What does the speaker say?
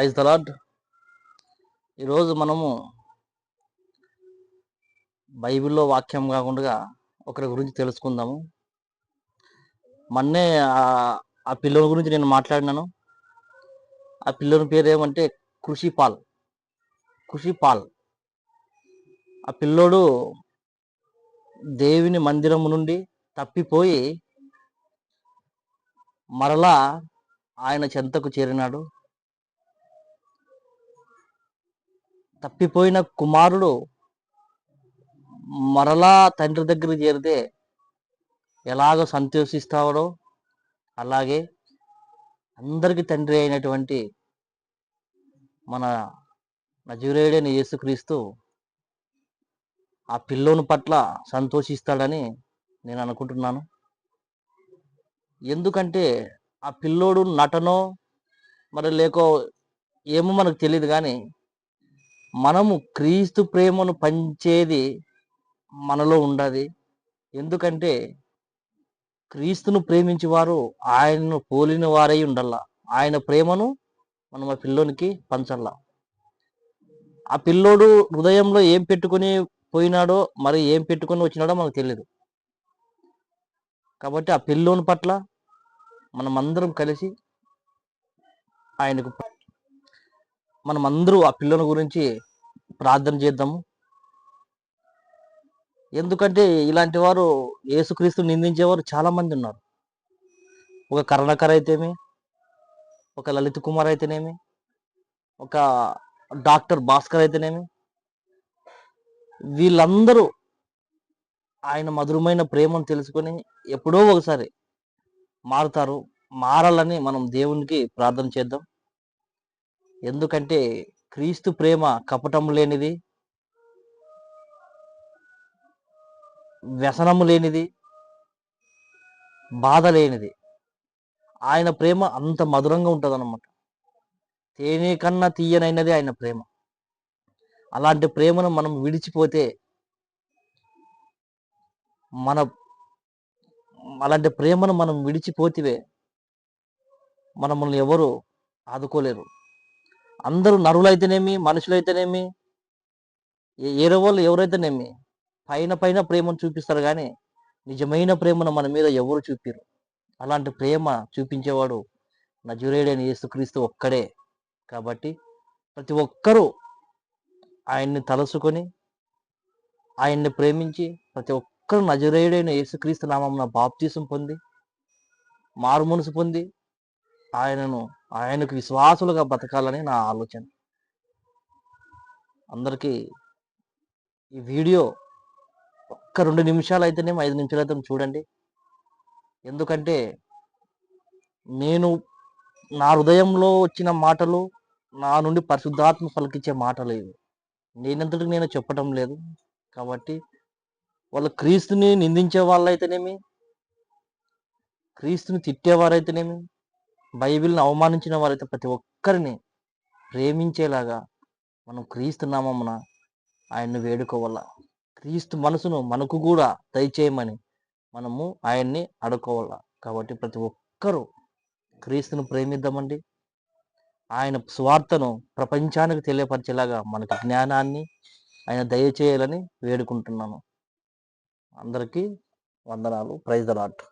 Praise the lord. ఈరోజు మనము బైబిల్లో వాక్యం కాకుండా ఒకరి గురించి తెలుసుకుందాము. మొన్నే ఆ పిల్లోని గురించి నేను మాట్లాడినాను. ఆ పిల్లోని పేరు ఏమంటే ఖుషిపాల్. ఆ పిల్లోడు దేవుని మందిరం నుండి తప్పిపోయి మరలా ఆయన చెంతకు చేరినాడు. తప్పిపోయిన కుమారుడు మరలా తండ్రి దగ్గరికి చేరితే ఎలాగో సంతోషిస్తాడో అలాగే అందరికి తండ్రి అయినటువంటి మన నజరేయుడైన యేసుక్రీస్తు ఆ పిల్లోని పట్ల సంతోషిస్తాడని నేను అనుకుంటున్నాను. ఎందుకంటే ఆ పిల్లోడు నటనో మరి లేకో ఏమో మనకు తెలియదు, కానీ మనము క్రీస్తు ప్రేమను పంచేది మనలో ఉండదు. ఎందుకంటే క్రీస్తును ప్రేమించి వారు ఆయనను పోలిన వారై ఉండల్లా. ఆయన ప్రేమను మనం ఆ పిల్లోనికి పంచల్లా. ఆ పిల్లోడు హృదయంలో ఏం పెట్టుకుని పోయినాడో మరి ఏం పెట్టుకుని వచ్చినాడో మనకు తెలియదు. కాబట్టి ఆ పిల్లోని పట్ల మనమందరం కలిసి మనమందరూ ఆ పిల్లోని గురించి ప్రార్థన చేద్దాము. ఎందుకంటే ఇలాంటి వారు యేసుక్రీస్తు నిందించేవారు చాలా మంది ఉన్నారు. ఒక కరుణాకర్ అయితేమి, ఒక లలిత్ కుమార్ అయితేనేమి, ఒక డాక్టర్ భాస్కర్ అయితేనేమి, వీళ్ళందరూ ఆయన మధురమైన ప్రేమను తెలుసుకొని ఎప్పుడో ఒకసారి మారుతారు. మారాలని మనం దేవునికి ప్రార్థన చేద్దాం. ఎందుకంటే క్రీస్తు ప్రేమ కపటం లేనిది, వ్యసనము లేనిది, బాధ లేనిది. ఆయన ప్రేమ అంత మధురంగా ఉంటుంది అన్నమాట. తేనె కన్నా తీయనైనది ఆయన ప్రేమ. అలాంటి ప్రేమను మనం విడిచిపోతే అలాంటి ప్రేమను మనం విడిచిపోతే మనల్ని ఎవరు ఆదుకోలేరు. అందరూ నరులైతేనేమి, మనుషులైతేనేమి, ఏరే వాళ్ళు ఎవరైతేనేమి పైన ప్రేమను చూపిస్తారు, కానీ నిజమైన ప్రేమను మన మీద ఎవరు చూపిరు. అలాంటి ప్రేమ చూపించేవాడు నజరేయుడైన యేసుక్రీస్తు ఒక్కడే. కాబట్టి ప్రతి ఒక్కరూ ఆయన్ని తలుసుకొని ఆయన్ని ప్రేమించి ప్రతి ఒక్కరు నజరేయుడైన యేసుక్రీస్తు నామమున బాప్తీసం పొంది మారు మనసు పొంది ఆయనకు విశ్వాసులుగా బతకాలని నా ఆలోచన. అందరికీ ఈ వీడియో ఒక్క 2 నిమిషాలు అయితేనేమో 5 నిమిషాలు అయితే చూడండి. ఎందుకంటే నేను నా హృదయంలో వచ్చిన మాటలు, నా నుండి పరిశుద్ధాత్మ పలికించే మాటలు ఇవి. నేనంతటికి నేను చెప్పటం లేదు. కాబట్టి వాళ్ళు క్రీస్తుని నిందించే వాళ్ళైతేనేమి, క్రీస్తుని తిట్టేవారైతేనేమి, బైబిల్ని అవమానించిన వారైతే ప్రతి ఒక్కరిని ప్రేమించేలాగా మనం క్రీస్తు నామమున ఆయన్ని వేడుకోవాలా. క్రీస్తు మనసును మనకు కూడా దయచేయమని మనము ఆయన్ని అడుకోవాలా. కాబట్టి ప్రతి ఒక్కరూ క్రీస్తును ప్రేమిద్దామండి. ఆయన స్వార్థను ప్రపంచానికి తెలియపరిచేలాగా మనకు జ్ఞానాన్ని ఆయన దయచేయాలని వేడుకుంటున్నాను. అందరికీ వందనాలు. Praise the lord.